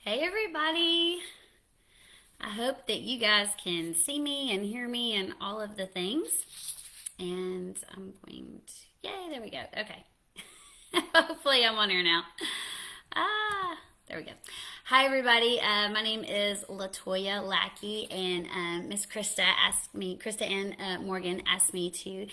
Hey everybody! I hope that you guys can see me and hear me and all of the things. And I'm going to, yay, there we go. Okay. Hopefully I'm on here now. There we go. Hi everybody. My name is Latoya Lackey, and Miss Krista and Morgan asked me to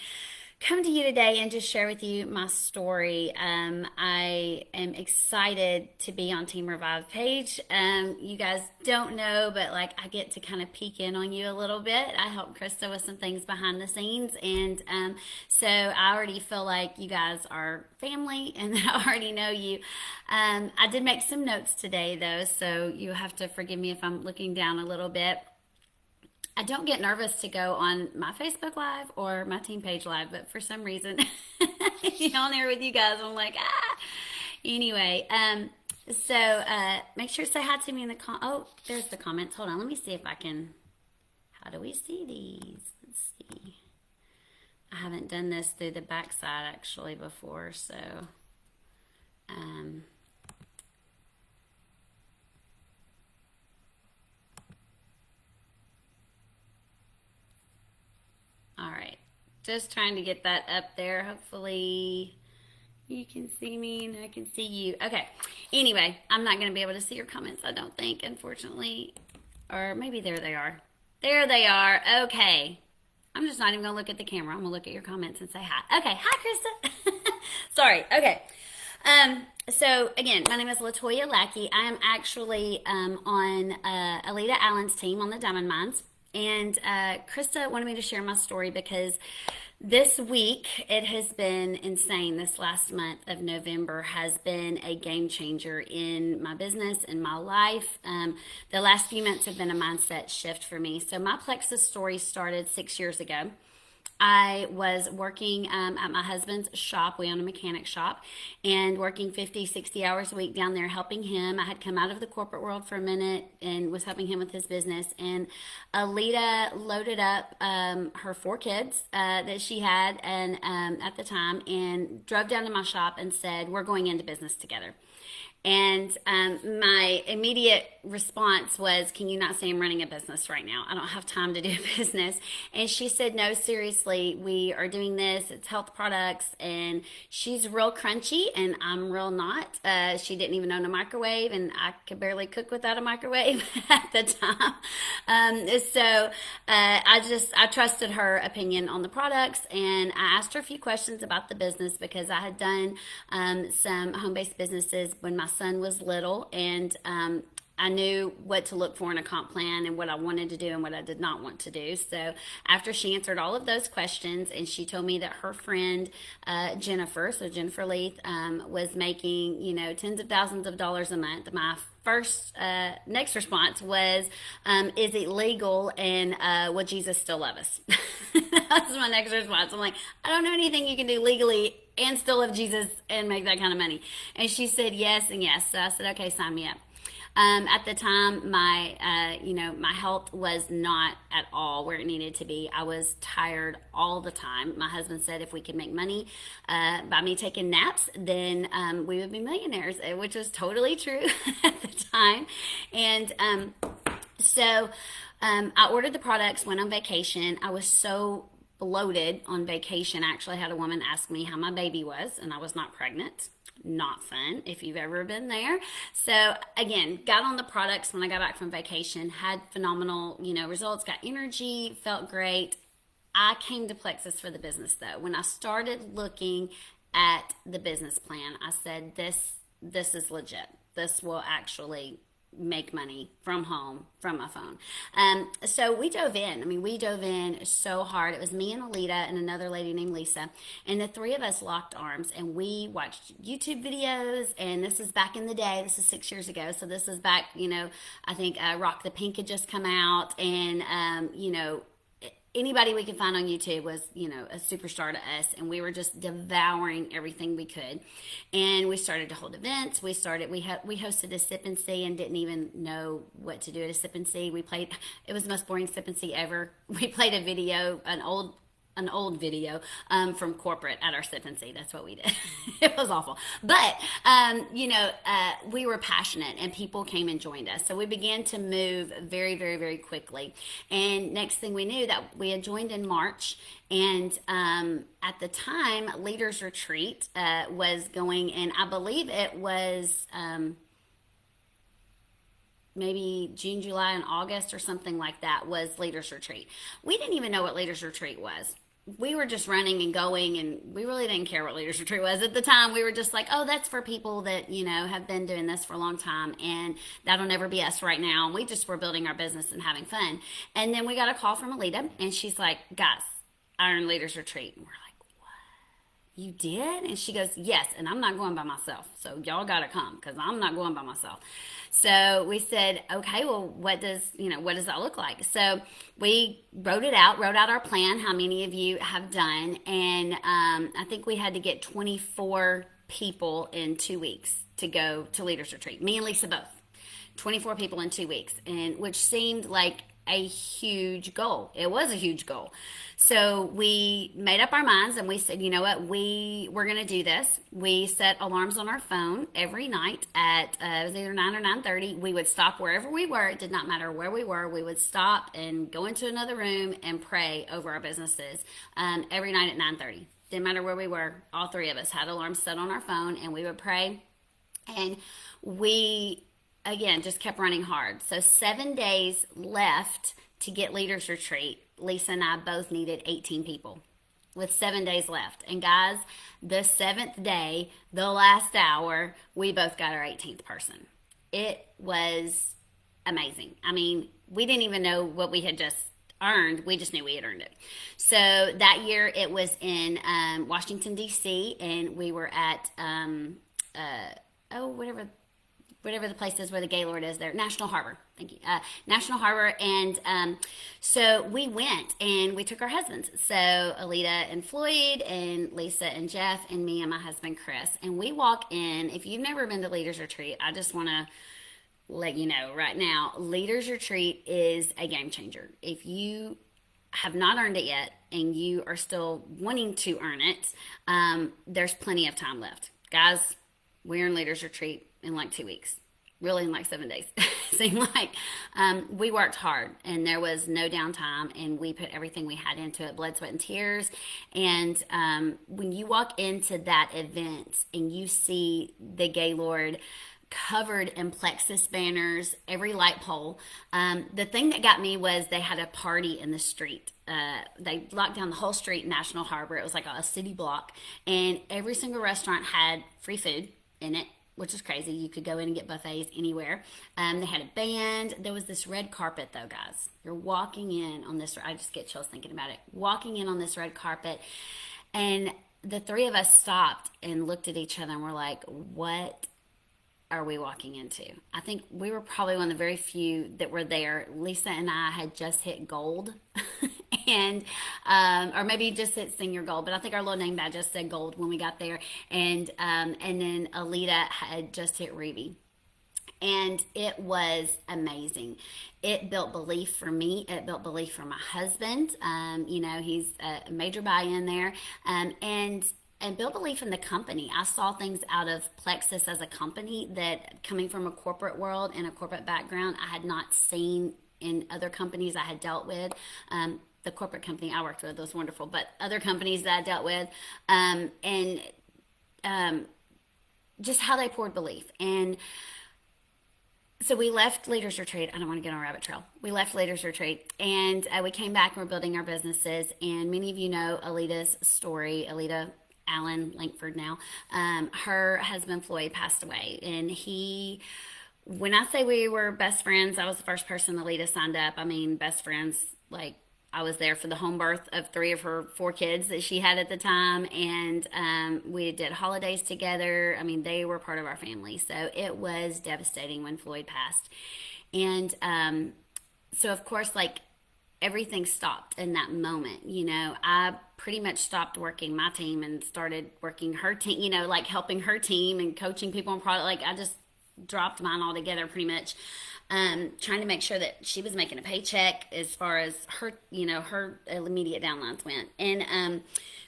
come to you today and just share with you my story. I am excited to be on Team Revive page. You guys don't know, but like I get to kind of peek in on you a little bit. I help Krista with some things behind the scenes, and so I already feel like you guys are family, and I already know you. I did make some notes today though, so you have to forgive me if I'm looking down a little bit. I don't get nervous to go on my Facebook Live or my team page live, but for some reason, on there with you guys, I'm like, ah. Anyway, so make sure to say hi to me in the Oh, there's the comments. Hold on, let me see if I can. How do we see these? Let's see. I haven't done this through the backside actually before, so all right. Just trying to get that up there. Hopefully you can see me and I can see you. Okay. Anyway, I'm not going to be able to see your comments, I don't think, unfortunately. Or maybe there they are. There they are. Okay. I'm just not even going to look at the camera. I'm going to look at your comments and say hi. Okay. Hi, Krista. Sorry. Okay. So again, my name is Latoya Lackey. I am actually on Alita Allen's team on the Diamond Mines. And Krista wanted me to share my story because this week it has been insane. This last month of November has been a game changer in my business and my life. The last few months have been a mindset shift for me. So my Plexus story started 6 years ago. I was working at my husband's shop. We own a mechanic shop, and working 50, 60 hours a week down there helping him. I had come out of the corporate world for a minute and was helping him with his business. And Alita loaded up her 4 kids that she had and at the time, and drove down to my shop and said, "We're going into business together." And my immediate response was, "Can you not say I'm running a business right now? I don't have time to do business." And she said, "No, seriously, we are doing this. It's health products." And she's real crunchy, and I'm real not. She didn't even own a microwave, and I could barely cook without a microwave at the time. So I trusted her opinion on the products, and I asked her a few questions about the business because I had done some home-based businesses when my son was little, and I knew what to look for in a comp plan and what I wanted to do and what I did not want to do. So after she answered all of those questions, and she told me that her friend Jennifer Leith, was making tens of thousands of dollars a month, my first next response was, "Is it legal, and will Jesus still love us?" That was my next response. I'm like, I don't know anything you can do legally and still love Jesus and make that kind of money. And she said yes and yes. So I said, okay, sign me up. At the time, my health was not at all where it needed to be. I was tired all the time. My husband said if we could make money by me taking naps, then we would be millionaires, which was totally true at the time. And so I ordered the products, went on vacation. I was so bloated on vacation. I actually had a woman ask me how my baby was, and I was not pregnant. Not fun if you've ever been there. So again, got on the products when I got back from vacation, had phenomenal, results, got energy, felt great. I came to Plexus for the business though. When I started looking at the business plan, I said, this is legit. This will actually make money from home, from my phone. So we dove in. We dove in so hard. It was me and Alita and another lady named Lisa, and the three of us locked arms, and we watched YouTube videos. And this is back in the day. This is 6 years ago. So this is back, I think Rock the Pink had just come out, and anybody we could find on YouTube was, a superstar to us, and we were just devouring everything we could. And we started to hold events. We hosted a sip and see and didn't even know what to do at a sip and see. It was the most boring sip and see ever. We played a video, an old an old video from corporate at our sip and see. That's what we did. It was awful. But, we were passionate and people came and joined us. So we began to move very, very, very quickly. And next thing we knew that we had joined in March. And at the time, Leaders Retreat was going, and I believe it was maybe June, July, and August or something like that was Leaders Retreat. We didn't even know what Leaders Retreat was. We were just running and going, and we really didn't care what Leaders Retreat was at the time. We were just like, oh, that's for people that have been doing this for a long time, and that'll never be us right now. And we just were building our business and having fun. And then we got a call from Alita, and she's like, guys, Iron Leaders Retreat. And we're like, you did? And she goes, yes, and I'm not going by myself. So y'all got to come because I'm not going by myself. So we said, okay, well, what does that look like? So we wrote out our plan, how many of you have done. And I think we had to get 24 people in 2 weeks to go to Leaders Retreat. Me and Lisa both. 24 people in 2 weeks, and which seemed like a huge goal. It was a huge goal. So we made up our minds and we said, you know what, we're going to do this. We set alarms on our phone every night at, it was either 9 or 9:30. We would stop wherever we were. It did not matter where we were. We would stop and go into another room and pray over our businesses every night at 9:30. Didn't matter where we were. All three of us had alarms set on our phone and we would pray. And we, again, just kept running hard. So 7 days left to get Leaders Retreat. Lisa and I both needed 18 people with 7 days left. And guys, the seventh day, the last hour, we both got our 18th person. It was amazing. I mean, we didn't even know what we had just earned. We just knew we had earned it. So that year it was in Washington, D.C. and we were at, whatever the place is where the Gaylord is there, National Harbor. Thank you. National Harbor. And so we went and we took our husbands. So Alita and Floyd and Lisa and Jeff and me and my husband, Chris. And we walk in. If you've never been to Leaders Retreat, I just want to let you know right now, Leaders Retreat is a game changer. If you have not earned it yet and you are still wanting to earn it, there's plenty of time left. Guys, we're in Leaders Retreat in like 2 weeks, really in like 7 days. Seemed like we worked hard and there was no downtime and we put everything we had into it, blood, sweat, and tears. And when you walk into that event and you see the Gaylord covered in Plexus banners, every light pole, the thing that got me was they had a party in the street. They locked down the whole street in National Harbor. It was like a city block, and every single restaurant had free food in it, which is crazy. You could go in and get buffets anywhere. They had a band. There was this red carpet, though, guys. You're walking in on this. I just get chills thinking about it. Walking in on this red carpet, and the three of us stopped and looked at each other and were like, what are we walking into? I think we were probably one of the very few that were there. Lisa and I had just hit gold and or maybe just hit senior gold, but I think our little name badge just said gold when we got there. And then Alita had just hit ruby. And it was amazing. It built belief for me. It built belief for my husband. He's a major buy-in there. And build belief in the company. I saw things out of Plexus as a company that, coming from a corporate world and a corporate background, I had not seen in other companies I had dealt with. The corporate company I worked with was wonderful, but other companies that I dealt with, just how they poured belief. And so we left Leaders Retreat. I don't want to get on a rabbit trail. We left Leaders Retreat and we came back and we're building our businesses. And many of you know Alita's story. Alita Allen Lankford now. Her husband Floyd passed away, and when I say we were best friends, I was the first person Alita signed up. I mean, best friends, like I was there for the home birth of 3 of her 4 kids that she had at the time, and we did holidays together. I mean, they were part of our family, so it was devastating when Floyd passed. And so of course, like, everything stopped in that moment. I pretty much stopped working my team and started working her team, like helping her team and coaching people on product. Like, I just dropped mine altogether pretty much, trying to make sure that she was making a paycheck as far as her, her immediate downlines went. And,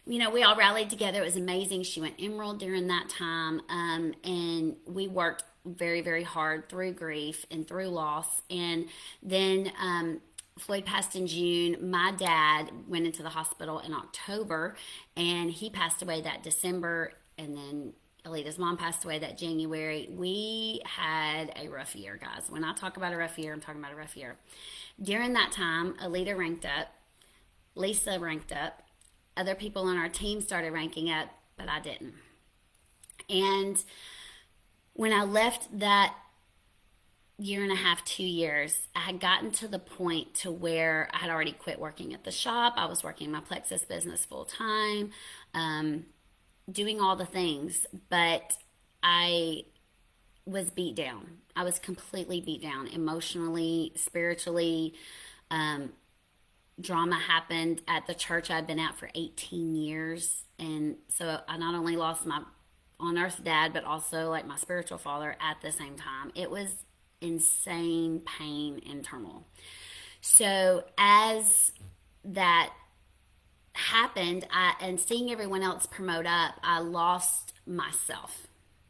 we all rallied together. It was amazing. She went Emerald during that time. And we worked very, very hard through grief and through loss. And then, Floyd passed in June. My dad went into the hospital in October, and he passed away that December. And then Alita's mom passed away that January. We had a rough year, guys. When I talk about a rough year, I'm talking about a rough year. During that time, Alita ranked up, Lisa ranked up, other people on our team started ranking up, but I didn't. And when I left that year and a half, 2 years, I had gotten to the point to where I had already quit working at the shop. I was working my Plexus business full time, doing all the things, but I was beat down. I was completely beat down emotionally, spiritually. Drama happened at the church I'd been at for 18 years. And so I not only lost my on earth dad, but also like my spiritual father at the same time. It was insane pain and turmoil. So as that happened, and seeing everyone else promote up, I lost myself.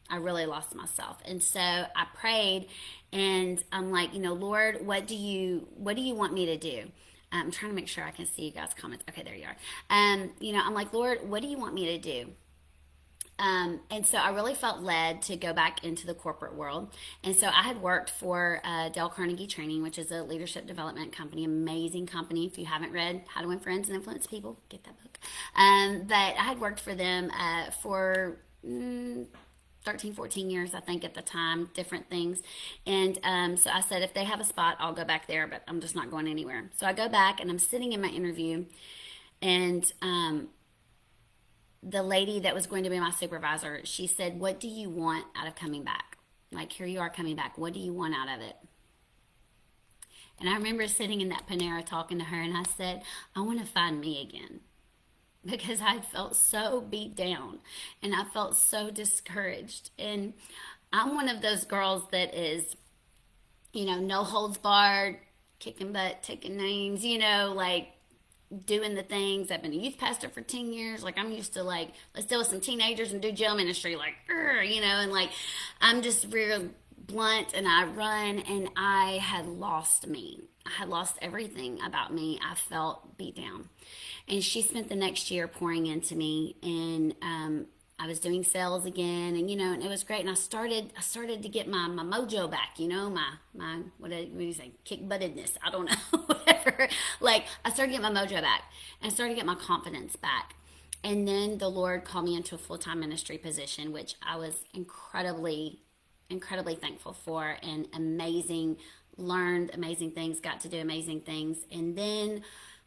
I really lost myself. And so I prayed, and I'm like, Lord, what do you want me to do? I'm trying to make sure I can see you guys' comments. Okay, there you are. I'm like, Lord, what do you want me to do? And so I really felt led to go back into the corporate world. And so I had worked for Dale Carnegie Training, which is a leadership development company, amazing company. If you haven't read How to Win Friends and Influence People, get that book. But I had worked for them for 13, 14 years, I think, at the time, different things. And so I said, if they have a spot, I'll go back there, but I'm just not going anywhere. So I go back, and I'm sitting in my interview, and the lady that was going to be my supervisor, she said, what do you want out of coming back? Like, here you are coming back. What do you want out of it? And I remember sitting in that Panera talking to her, and I said, I want to find me again. Because I felt so beat down, and I felt so discouraged. And I'm one of those girls that is, no holds barred, kicking butt, taking names, like doing the things. I've been a youth pastor for 10 years. Like, I'm used to, like, let's deal with some teenagers and do jail ministry, like, and like, I'm just real blunt, and I run, and I had lost me. I had lost everything about me. I felt beat down. And she spent the next year pouring into me, and I was doing sales again, and and it was great. And I started to get my mojo back, my what do you say, kick buttedness? I don't know, whatever. Like, I started to get my mojo back, and I started to get my confidence back. And then the Lord called me into a full-time ministry position, which I was incredibly thankful for, and learned amazing things, got to do amazing things. And then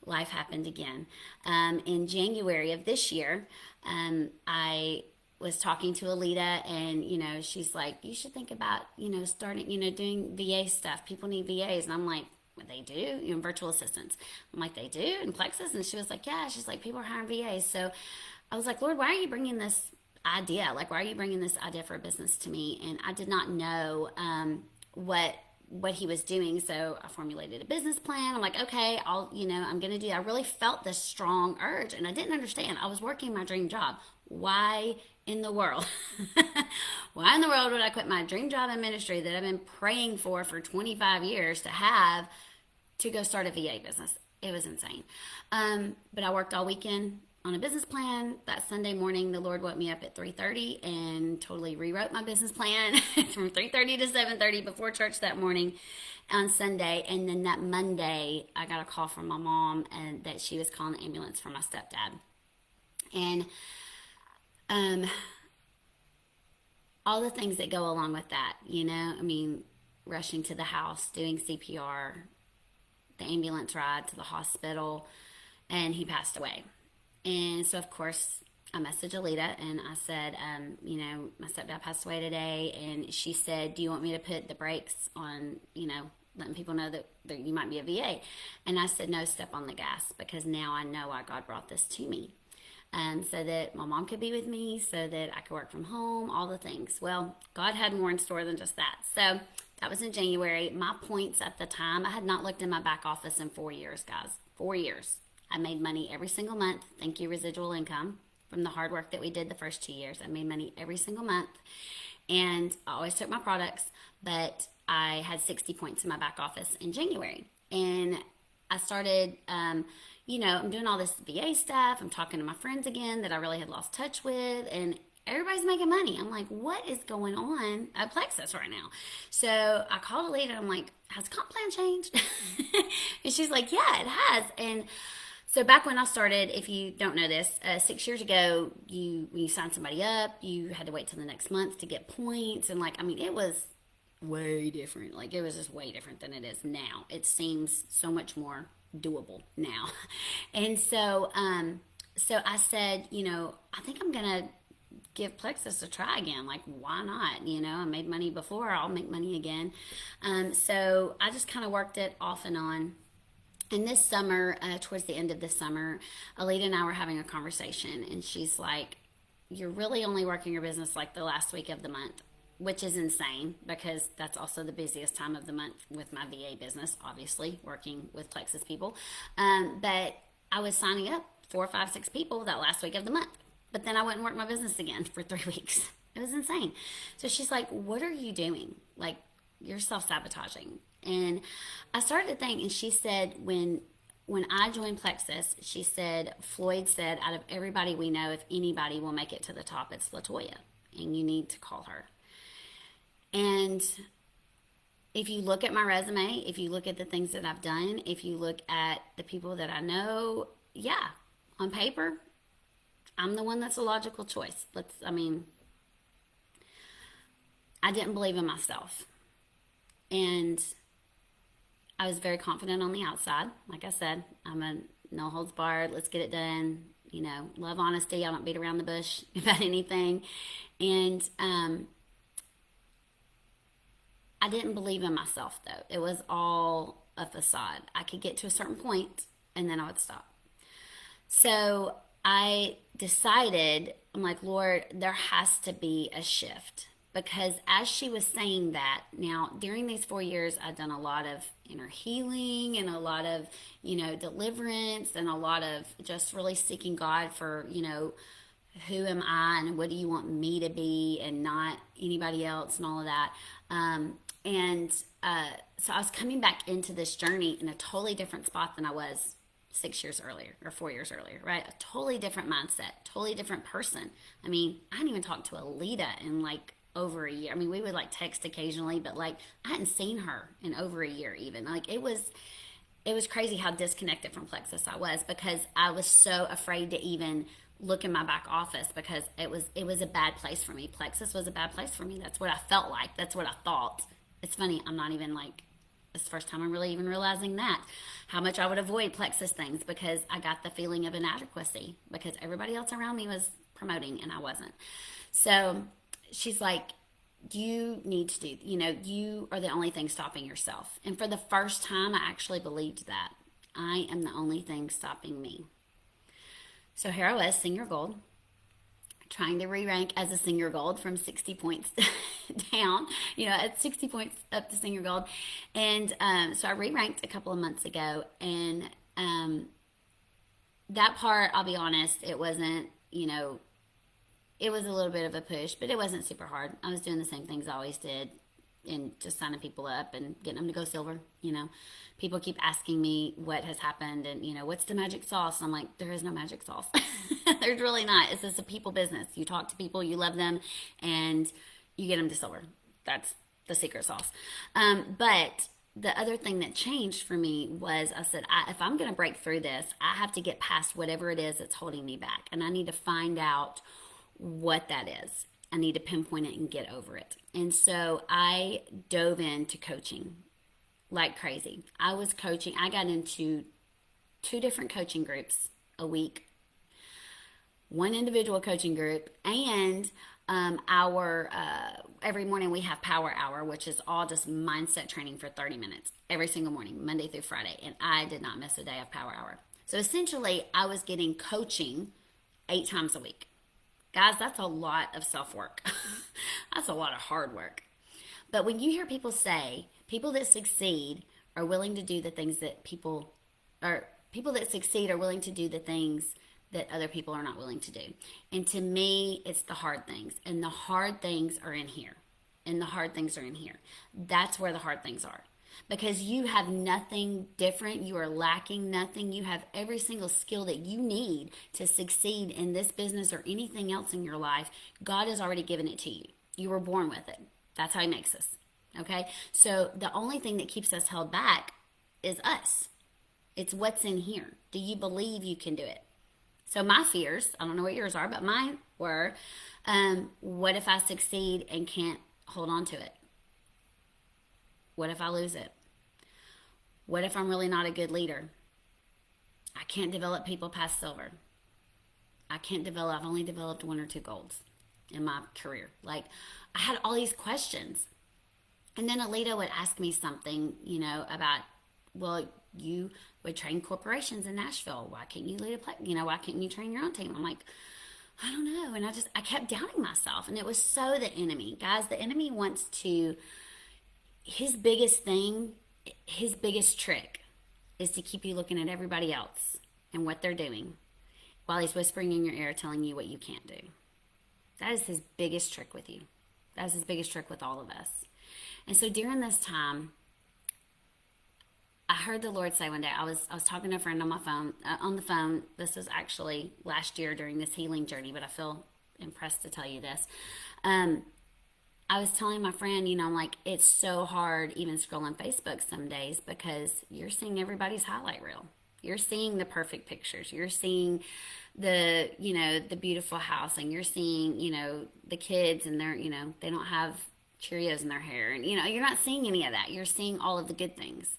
life happened again. In January of this year, I was talking to Alita, and, she's like, you should think about, starting, doing VA stuff. People need VAs. And I'm like, what they do? Virtual assistants. I'm like, they do in Plexus? And she was like, yeah. She's like, people are hiring VAs. So I was like, Lord, why are you bringing this idea? Like, why are you bringing this idea for a business to me? And I did not know what he was doing. So I formulated a business plan. I'm like, okay, I'm going to do that. I really felt this strong urge, and I didn't understand. I was working my dream job. Why in the world? Why in the world would I quit my dream job in ministry that I've been praying for 25 years to go start a VA business? It was insane. But I worked all weekend on a business plan. That Sunday morning, the Lord woke me up at 3:30 and totally rewrote my business plan from 3:30 to 7:30 before church that morning on Sunday. And then that Monday, I got a call from my mom, and that she was calling the ambulance for my stepdad. And all the things that go along with that, rushing to the house, doing CPR, the ambulance ride to the hospital, and he passed away. And so, of course, I messaged Alita, and I said, my stepdad passed away today. And she said, do you want me to put the brakes on, letting people know that you might be a VA? And I said, no, step on the gas, because now I know why God brought this to me. so that my mom could be with me, so that I could work from home, all the things. Well, God had more in store than just that. So that was in January. My points at the time, I had not looked in my back office in 4 years, guys. 4 years. I made money every single month. Thank you, residual income, from the hard work that we did the first 2 years. I made money every single month. And I always took my products, but I had 60 points in my back office in January. And I started, I'm doing all this VA stuff. I'm talking to my friends again that I really had lost touch with, and everybody's making money. I'm like, what is going on at Plexus right now? So I called Alita. I'm like, has the comp plan changed? And she's like, yeah, it has. And so back when I started, if you don't know this, 6 years ago, when you signed somebody up, you had to wait till the next month to get points. And it was way different. Like, it was just way different than it is now. It seems so much more doable now. And so I said, I think I'm gonna give Plexus a try again. Like, why not? I made money before, I'll make money again. So I just kind of worked it off and on. And this summer, towards the end of this summer, Alita and I were having a conversation, and she's like, you're really only working your business like the last week of the month, which is insane because that's also the busiest time of the month with my VA business, obviously, working with Plexus people. But I was signing up 4, 5, 6 people that last week of the month. But then I wouldn't work my business again for 3 weeks. It was insane. So she's like, what are you doing? Like, you're self-sabotaging. And I started to think, and she said, when I joined Plexus, she said, Floyd said, out of everybody we know, if anybody will make it to the top, it's LaToya. And you need to call her. And if you look at my resume, if you look at the things that I've done, if you look at the people that I know, yeah, on paper, I'm the one that's a logical choice. I didn't believe in myself. And I was very confident on the outside. Like I said, I'm a no holds barred, let's get it done. Love honesty. I don't beat around the bush about anything. And I didn't believe in myself, though. It was all a facade. I could get to a certain point, and then I would stop. So I decided, I'm like, Lord, there has to be a shift. Because as she was saying that, now during these 4 years, I've done a lot of inner healing and a lot of, deliverance and a lot of just really seeking God for, who am I and what do you want me to be and not anybody else and all of that. So I was coming back into this journey in a totally different spot than I was 6 years earlier or 4 years earlier, right? A totally different mindset, totally different person. I hadn't even talked to Alita in over a year. We would text occasionally, but I hadn't seen her in over a year even. It was crazy how disconnected from Plexus I was because I was so afraid to even look in my back office because it was a bad place for me. Plexus was a bad place for me. That's what I felt like. That's what I thought. It's funny, I'm not even it's the first time I'm really even realizing that, how much I would avoid Plexus things because I got the feeling of inadequacy because everybody else around me was promoting and I wasn't. So she's like, you need to do, you are the only thing stopping yourself. And for the first time, I actually believed that. I am the only thing stopping me. So here I was, senior gold, trying to re-rank as a senior gold from 60 points down, at 60 points up to senior gold. And so I re-ranked a couple of months ago. And that part, I'll be honest, it wasn't, it was a little bit of a push, but it wasn't super hard. I was doing the same things I always did and just signing people up and getting them to go silver. People keep asking me what has happened and, what's the magic sauce? And I'm like, there is no magic sauce. There's really not. It's just a people business. You talk to people, you love them, and you get them to silver. That's the secret sauce. But the other thing that changed for me was I said, if I'm going to break through this, I have to get past whatever it is that's holding me back. And I need to find out what that is. I need to pinpoint it and get over it. And so I dove into coaching like crazy. I was coaching. I got into 2 different coaching groups a week, 1 individual coaching group, and every morning we have power hour, which is all just mindset training for 30 minutes every single morning, Monday through Friday. And I did not miss a day of power hour. So essentially I was getting coaching 8 times a week. Guys, that's a lot of self-work. That's a lot of hard work. But when you hear people say, people that succeed are willing to do the things that people that succeed are willing to do the things that other people are not willing to do. And to me, it's the hard things. And the hard things are in here. And the hard things are in here. That's where the hard things are. Because you have nothing different. You are lacking nothing. You have every single skill that you need to succeed in this business or anything else in your life. God has already given it to you. You were born with it. That's how he makes us. Okay? So the only thing that keeps us held back is us. It's what's in here. Do you believe you can do it? So my fears, I don't know what yours are, but mine were, what if I succeed and can't hold on to it? What if I lose it? What if I'm really not a good leader? I can't develop people past silver. I've only developed 1 or 2 golds in my career. Like, I had all these questions. And then Alita would ask me something, about, well, you would train corporations in Nashville. Why can't you lead why can't you train your own team? I'm like, I don't know. And I kept doubting myself. And it was so the enemy. Guys, the enemy wants to, his biggest trick is to keep you looking at everybody else and what they're doing while he's whispering in your ear telling you what you can't do. That is his biggest trick with you. That is his biggest trick with all of us. And so during this time, I heard the Lord say one day, I was talking to a friend on the phone. This was actually last year during this healing journey, but I feel impressed to tell you this. I was telling my friend, I'm like, it's so hard even scrolling Facebook some days because you're seeing everybody's highlight reel. You're seeing the perfect pictures. You're seeing the beautiful house, and you're seeing, the kids and their, they don't have Cheerios in their hair. And, you're not seeing any of that. You're seeing all of the good things.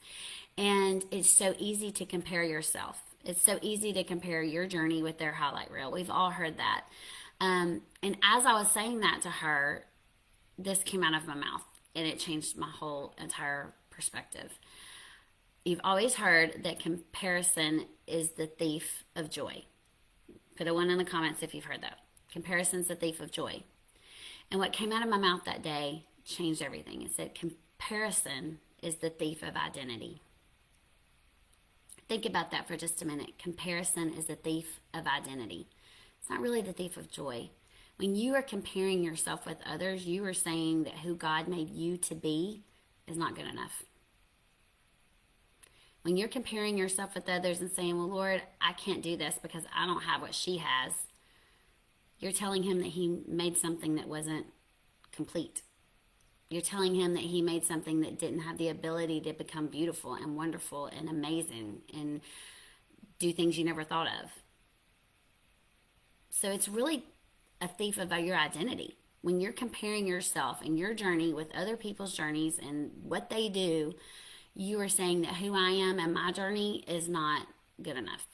And it's so easy to compare yourself. It's so easy to compare your journey with their highlight reel. We've all heard that. And as I was saying that to her, this came out of my mouth, and it changed my whole entire perspective. You've always heard that comparison is the thief of joy. Put a 1 in the comments if you've heard that. Comparison's the thief of joy. And what came out of my mouth that day changed everything. It said comparison is the thief of identity. Think about that for just a minute. Comparison is the thief of identity. It's not really the thief of joy. When you are comparing yourself with others, you are saying that who God made you to be is not good enough. When you're comparing yourself with others and saying, well, Lord, I can't do this because I don't have what she has, you're telling him that he made something that wasn't complete. You're telling him that he made something that didn't have the ability to become beautiful and wonderful and amazing and do things you never thought of. So it's really a thief of your identity. When you're comparing yourself and your journey with other people's journeys and what they do, you are saying that who I am and my journey is not good enough.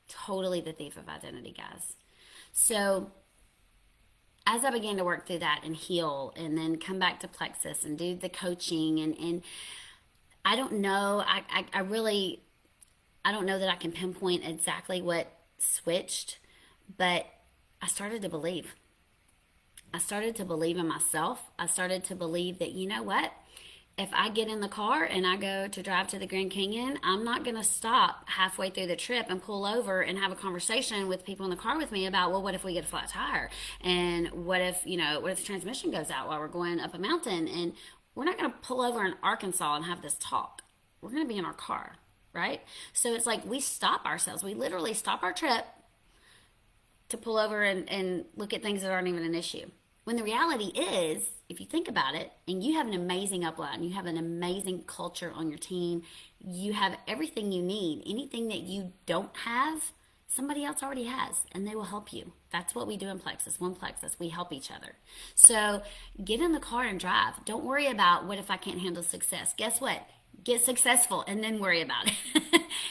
Totally the thief of identity, guys. So as I began to work through that and heal and then come back to Plexus and do the coaching and I don't know, I don't know that I can pinpoint exactly what switched, but I started to believe. I started to believe in myself. I started to believe that, you know what? If I get in the car and I go to drive to the Grand Canyon, I'm not going to stop halfway through the trip and pull over and have a conversation with people in the car with me about, well, what if we get a flat tire? And what if the transmission goes out while we're going up a mountain? And we're not going to pull over in Arkansas and have this talk. We're going to be in our car, right? So it's like we stop ourselves. We literally stop our trip to pull over and look at things that aren't even an issue. When the reality is, if you think about it, and you have an amazing upline, you have an amazing culture on your team, you have everything you need. Anything that you don't have, somebody else already has, and they will help you. That's what we do in Plexus. One Plexus, we help each other. So get in the car and drive. Don't worry about what if I can't handle success. Guess what? Get successful and then worry about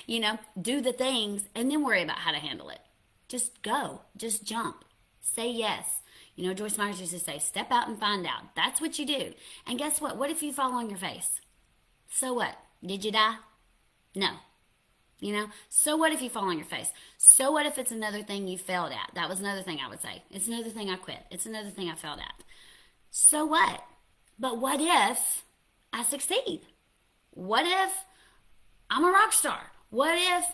it. Do the things and then worry about how to handle it. Just go. Just jump. Say yes. Joyce Myers used to say, step out and find out. That's what you do. And guess what? What if you fall on your face? So what? Did you die? No. You know, so what if you fall on your face? So what if it's another thing you failed at? That was another thing I would say. It's another thing I quit. It's another thing I failed at. So what? But what if I succeed? What if I'm a rock star? What if,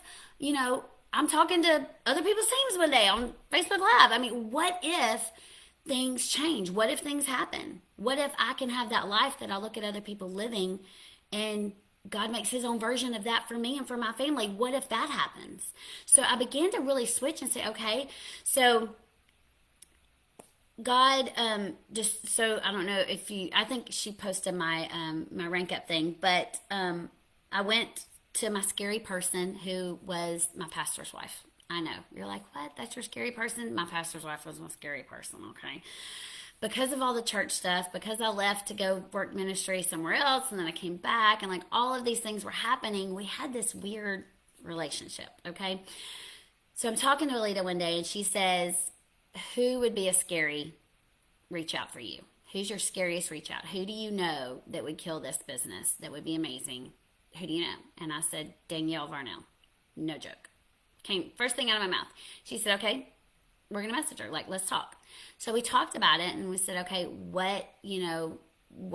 I'm talking to other people's teams one day on Facebook Live? I mean, what if things change? What if things happen? What if I can have that life that I look at other people living and God makes his own version of that for me and for my family? What if that happens? So I began to really switch and say, okay, so God, just so I don't know if I think she posted my rank up thing, but I went to my scary person who was my pastor's wife. I know you're like, what? That's your scary person? My pastor's wife was my scary person. Okay, because of all the church stuff, because I left to go work ministry somewhere else, and then I came back, and like all of these things were happening. We had this weird relationship. Okay, so I'm talking to Alita one day, and she says, who would be a scary reach out for you? Who's your scariest reach out? Who do you know that would kill this business? That would be amazing. Who do you know? And I said, Danielle Varnell. No joke. Came first thing out of my mouth. She said, okay, we're going to message her. Like, let's talk. So we talked about it, and we said, okay, what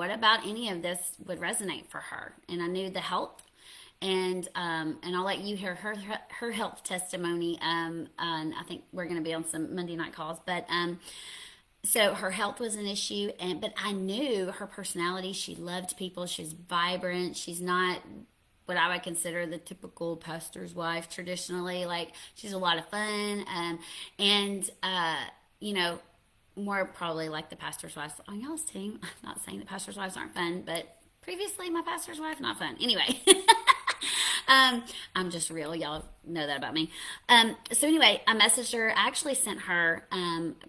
about any of this would resonate for her? And I knew the health, and I'll let you hear her health testimony. And I think we're going to be on some Monday night calls, but so her health was an issue, but I knew her personality. She loved people. She's vibrant. She's not what I would consider the typical pastor's wife traditionally. Like, she's a lot of fun, and more probably like the pastor's wives on y'all's team. I'm not saying that pastor's wives aren't fun, but previously my pastor's wife, not fun. Anyway. I'm just real. Y'all know that about me. So anyway, I messaged her. I actually sent her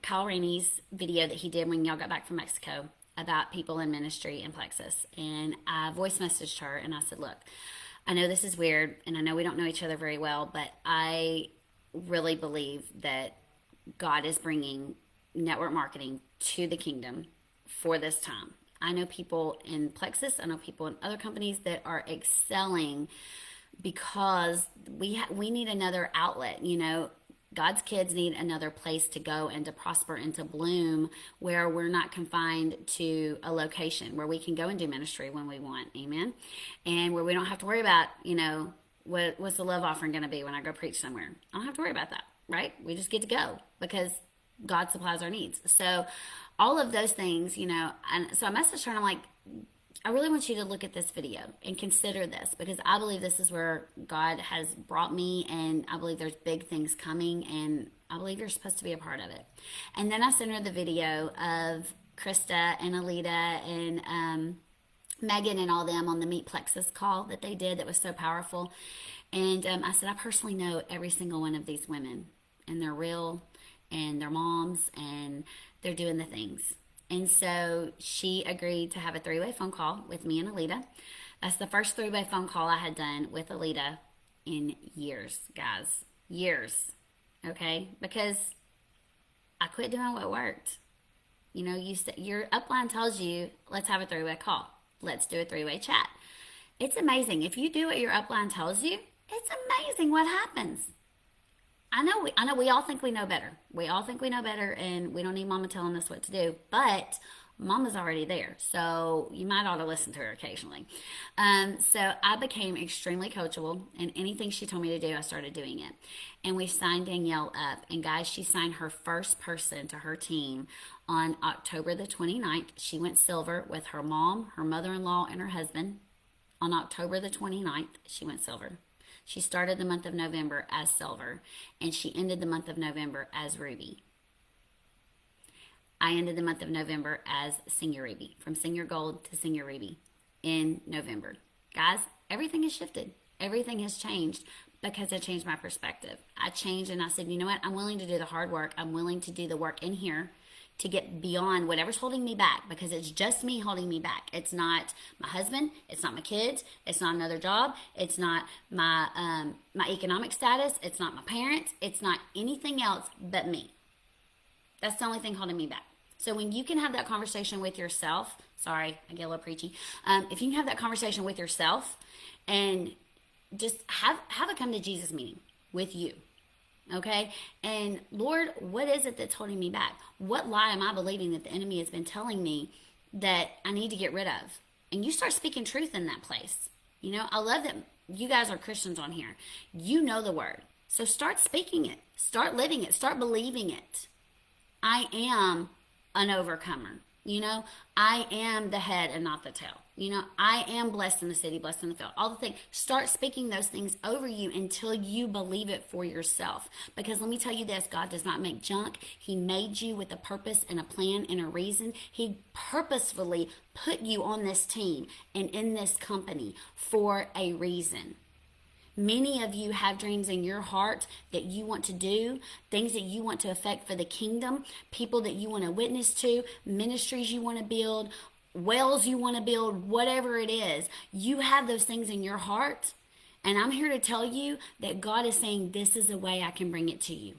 Kyle Rainey's video that he did when y'all got back from Mexico about people in ministry in Plexus. And I voice messaged her, and I said, look, I know this is weird, and I know we don't know each other very well, but I really believe that God is bringing network marketing to the kingdom for this time. I know people in Plexus, I know people in other companies that are excelling because we need another outlet. God's kids need another place to go and to prosper and to bloom, where we're not confined to a location, where we can go and do ministry when we want. Amen. And where we don't have to worry about, what's the love offering going to be when I go preach somewhere? I don't have to worry about that, right? We just get to go because God supplies our needs. So all of those things, and so I messaged her, and I'm like, I really want you to look at this video and consider this, because I believe this is where God has brought me, and I believe there's big things coming, and I believe you're supposed to be a part of it. And then I sent her the video of Krista and Alita and Megan and all them on the Meet Plexus call that they did that was so powerful. And I said, I personally know every single one of these women, and they're real, and they're moms, and they're doing the things. And so she agreed to have a 3-way phone call with me and Alita. That's the first 3-way phone call I had done with Alita in years, guys. Years. Okay? Because I quit doing what worked. Your upline tells you, let's have a 3-way call. Let's do a 3-way chat. It's amazing. If you do what your upline tells you, it's amazing what happens. I know we all think we know better. We all think we know better, and we don't need mama telling us what to do, but mama's already there. So you might ought to listen to her occasionally. So I became extremely coachable, and anything she told me to do, I started doing it. And we signed Danielle up. And guys, she signed her first person to her team on October the 29th. She went silver with her mom, her mother-in-law, and her husband. On October the 29th, she went silver. She started the month of November as silver, and she ended the month of November as ruby. I ended the month of November as senior ruby, from senior gold to senior ruby in November. Guys, everything has shifted. Everything has changed because I changed my perspective. I changed, and I said, you know what? I'm willing to do the hard work. I'm willing to do the work in here to get beyond whatever's holding me back, because it's just me holding me back. It's not my husband. It's not my kids. It's not another job. It's not my economic status. It's not my parents. It's not anything else but me. That's the only thing holding me back. So when you can have that conversation with yourself, sorry, I get a little preachy. If you can have that conversation with yourself and just have a come to Jesus meeting with you. Okay? And Lord, what is it that's holding me back? What lie am I believing that the enemy has been telling me that I need to get rid of? And you start speaking truth in that place. You know, I love that you guys are Christians on here. You know the word. So start speaking it. Start living it. Start believing it. I am an overcomer. You know, I am the head and not the tail. You know, I am blessed in the city, blessed in the field. All the things. Start speaking those things over you until you believe it for yourself. Because let me tell you this, God does not make junk. He made you with a purpose and a plan and a reason. He purposefully put you on this team and in this company for a reason. Many of you have dreams in your heart that you want to do, things that you want to affect for the kingdom, people that you want to witness to, ministries you want to build, wells you want to build, whatever it is. You have those things in your heart. And I'm here to tell you that God is saying, this is a way I can bring it to you.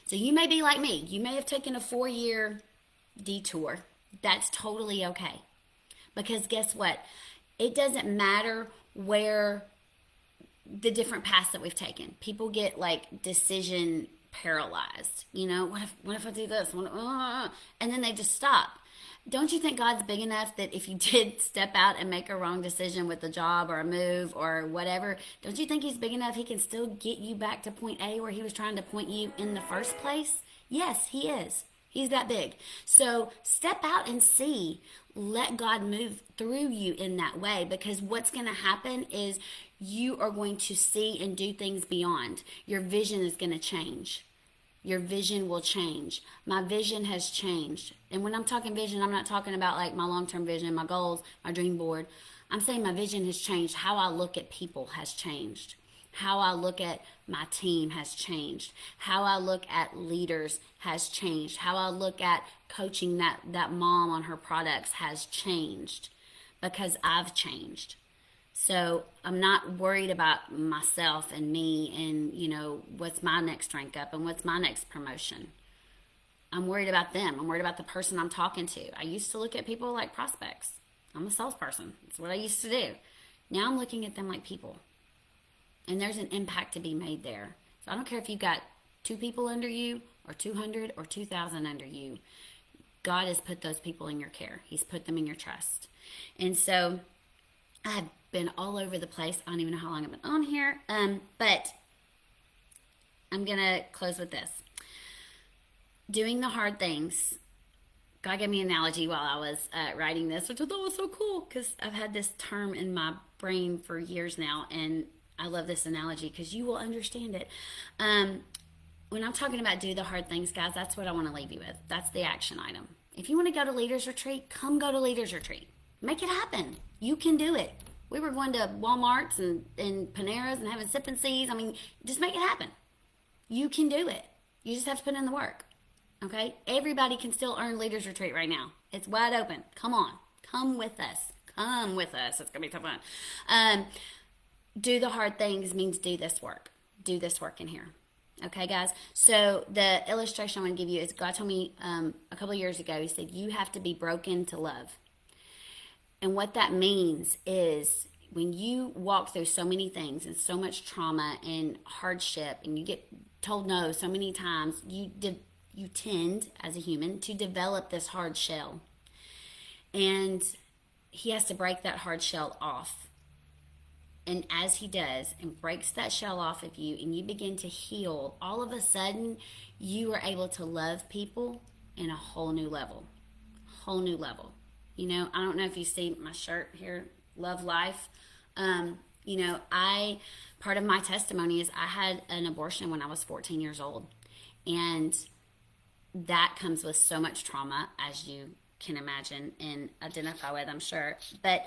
So you may be like me. You may have taken a 4-year detour. That's totally okay. Because guess what? It doesn't matter where the different paths that we've taken. People get like decision paralyzed. You know, what if I do this? And then they just stop. Don't you think God's big enough that if you did step out and make a wrong decision with a job or a move or whatever, don't you think he's big enough he can still get you back to point A where he was trying to point you in the first place? Yes, he is. He's that big. So step out and see. Let God move through you in that way, because what's going to happen is you are going to see and do things beyond. Your vision is going to change. Your vision will change. My vision has changed. And when I'm talking vision, I'm not talking about like my long-term vision, my goals, my dream board. I'm saying my vision has changed. How I look at people has changed. How I look at my team has changed. How I look at leaders has changed. How I look at coaching that mom on her products has changed because I've changed. So I'm not worried about myself and me and, you know, what's my next rank up and what's my next promotion. I'm worried about them. I'm worried about the person I'm talking to. I used to look at people like prospects. I'm a salesperson. That's what I used to do. Now I'm looking at them like people. And there's an impact to be made there. So I don't care if you've got 2 people under you or 200 or 2,000 under you. God has put those people in your care. He's put them in your trust. And so I've been all over the place. I don't even know how long I've been on here. But I'm going to close with this. Doing the hard things. God gave me an analogy while I was writing this, which I thought was so cool because I've had this term in my brain for years now, and I love this analogy because you will understand it. When I'm talking about do the hard things, guys, that's what I want to leave you with. That's the action item. If you want to go to Leaders Retreat, come go to Leaders Retreat. Make it happen. You can do it. We were going to Walmarts and Paneras and having sip and seas. I mean, just make it happen. You can do it. You just have to put in the work. Okay? Everybody can still earn Leaders Retreat right now. It's wide open. Come on. Come with us. Come with us. It's going to be so fun. Do the hard things means do this work. Do this work in here. Okay, guys? So the illustration I want to give you is God told me a couple of years ago, he said, you have to be broken to love. And what that means is when you walk through so many things and so much trauma and hardship and you get told no so many times, you tend, as a human, to develop this hard shell. And he has to break that hard shell off. And as he does and breaks that shell off of you and you begin to heal, all of a sudden you are able to love people in a whole new level. Whole new level. You know, I don't know if you see my shirt here, Love Life. You know, part of my testimony is I had an abortion when I was 14 years old. And that comes with so much trauma, as you can imagine and identify with, I'm sure. But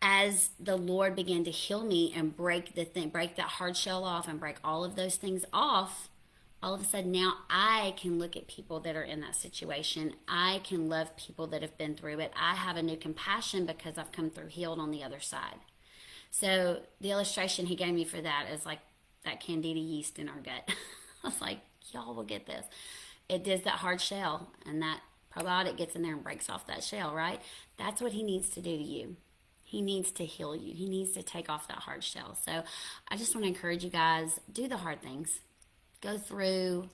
as the Lord began to heal me and break that hard shell off and break all of those things off, all of a sudden now I can look at people that are in that situation. I can love people that have been through it. I have a new compassion because I've come through healed on the other side. So the illustration he gave me for that is like that candida yeast in our gut. I was like, y'all will get this. It does that hard shell, and that probiotic gets in there and breaks off that shell, right? That's what he needs to do to you. He needs to heal you. He needs to take off that hard shell. So I just want to encourage you guys, do the hard things. Go through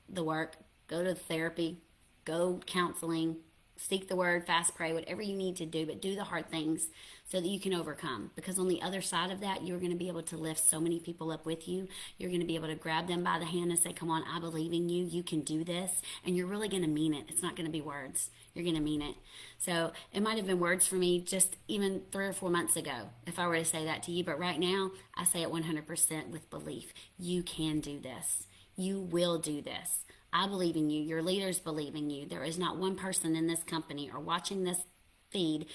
the work, go to therapy, go counseling, seek the word, fast pray, whatever you need to do, but do the hard things so that you can overcome. Because on the other side of that, you're going to be able to lift so many people up with you. You're going to be able to grab them by the hand and say, come on, I believe in you. You can do this. And you're really going to mean it. It's not going to be words. You're going to mean it. So it might have been words for me just even 3 or 4 months ago if I were to say that to you. But right now, I say it 100% with belief. You can do this. You will do this. I believe in you. Your leaders believe in you. There is not one person in this company or watching this feed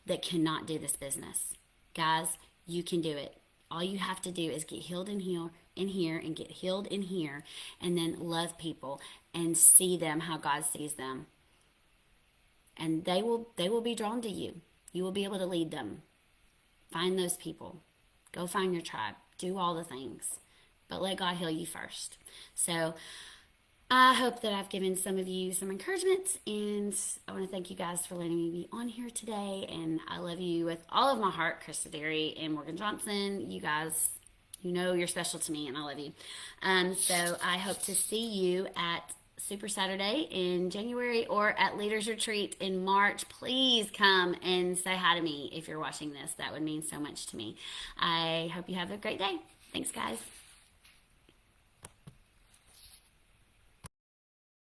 that cannot do this business. Guys, you can do it. All you have to do is get healed in here and get healed in here, and then love people and see them how God sees them. And they will be drawn to you. You will be able to lead them. Find those people. Go find your tribe. Do all the things. But let God heal you first. So I hope that I've given some of you some encouragement, and I want to thank you guys for letting me be on here today. And I love you with all of my heart, Krista Derry and Morgan Johnson. You guys, you know you're special to me, and I love you. So I hope to see you at Super Saturday in January or at Leaders Retreat in March. Please come and say hi to me if you're watching this. That would mean so much to me. I hope you have a great day. Thanks, guys.